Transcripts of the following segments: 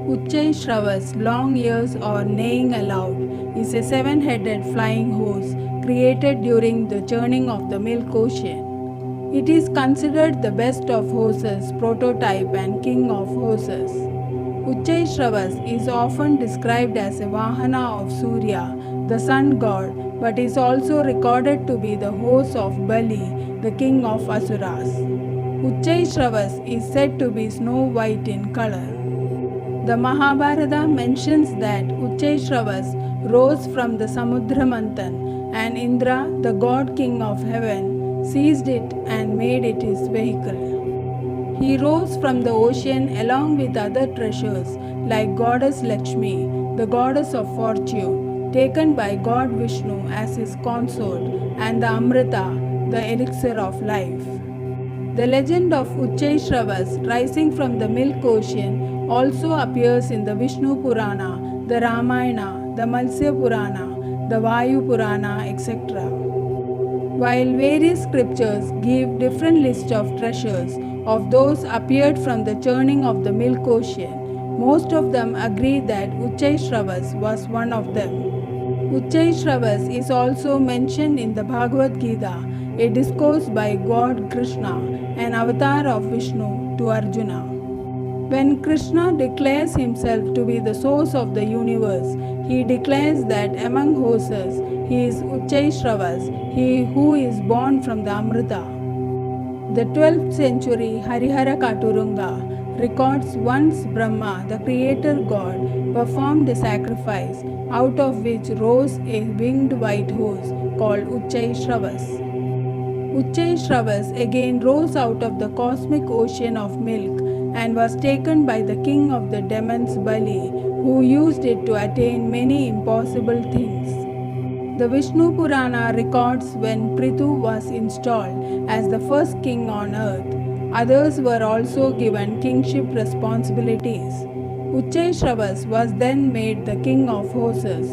Uchchaih Shravas, long ears or neighing aloud, is a seven-headed flying horse created during the churning of the milk ocean. It is considered the best of horses, prototype and king of horses. Uchchaih Shravas is often described as a vahana of Surya, the sun god, but is also recorded to be the horse of Bali, the king of Asuras. Uchchaih Shravas is said to be snow white in color. The Mahabharata mentions that Uchchaih Shravas rose from the Samudra manthan, and Indra, the god king of heaven, seized it and made it his vehicle. He rose from the ocean along with other treasures like goddess Lakshmi, the goddess of fortune, taken by god Vishnu as his consort, and the amrita, the elixir of life. The legend of Uchchaih Shravas rising from the milk ocean also appears in the Vishnu Purana, the Ramayana, the Matsya Purana, the Vayu Purana, etc. While various scriptures give different lists of treasures of those appeared from the churning of the milk ocean, most of them agree that Uchchaih Shravas was one of them. Uchchaih Shravas is also mentioned in the Bhagavad Gita, a discourse by God Krishna, an avatar of Vishnu, to Arjuna. When Krishna declares himself to be the source of the universe, he declares that among horses, he is Uchchaih Shravas, he who is born from the amrita. The 12th century Harihara Katurunga records once Brahma, the creator god, performed a sacrifice, out of which rose a winged white horse called Uchchaih Shravas. Uchchaih Shravas again rose out of the cosmic ocean of milk and was taken by the king of the demons Bali, who used it to attain many impossible things. The Vishnu Purana records when Prithu was installed as the first king on earth. Others were also given kingship responsibilities. Uchchaih Shravas was then made the king of horses.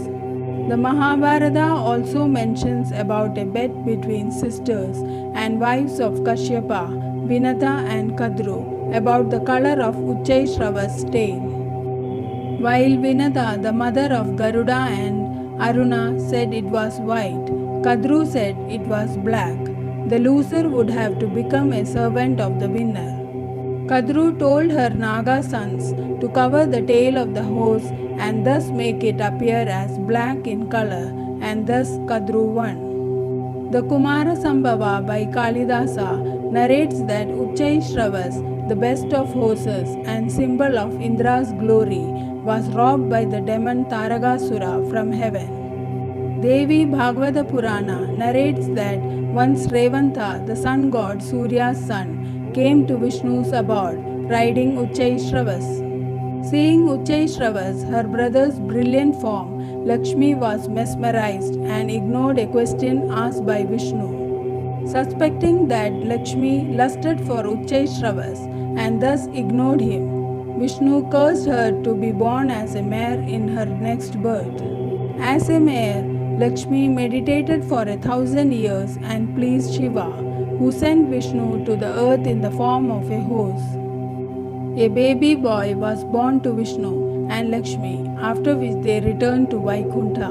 The Mahabharata also mentions about a bet between sisters and wives of Kashyapa, Vinata and Kadru about the color of Uchchaih Shravas' tail. While Vinata, the mother of Garuda and Arjuna, said it was white, Kadru said it was black. The loser would have to become a servant of the winner. Kadru told her Naga sons to cover the tail of the horse and thus make it appear as black in color, and thus Kadru won. The Kumara Sambhava by Kalidasa narrates that Uchchaih Shravas, the best of horses and symbol of Indra's glory, was robbed by the demon Taragasura from heaven. Devi Bhagavad Purana narrates that once Revanta, the sun god Surya's son, came to Vishnu's abode riding Uchchaih Shravas. Seeing Uchchaih Shravas, her brother's brilliant form, Lakshmi was mesmerized and ignored a question asked by Vishnu. Suspecting that Lakshmi lusted for Uchchaih Shravas and thus ignored him, Vishnu cursed her to be born as a mare in her next birth. As a mare, Lakshmi meditated for 1,000 years and pleased Shiva, who sent Vishnu to the earth in the form of a horse. A baby boy was born to Vishnu and Lakshmi, after which they returned to Vaikuntha.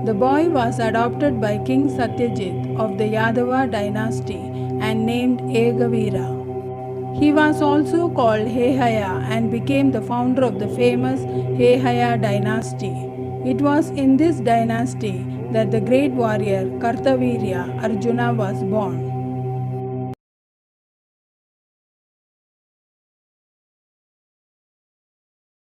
The boy was adopted by King Satyajit of the Yadava dynasty and named Egavira. He was also called Hehaya and became the founder of the famous Hehaya dynasty. It was in this dynasty that the great warrior Kartavirya Arjuna was born.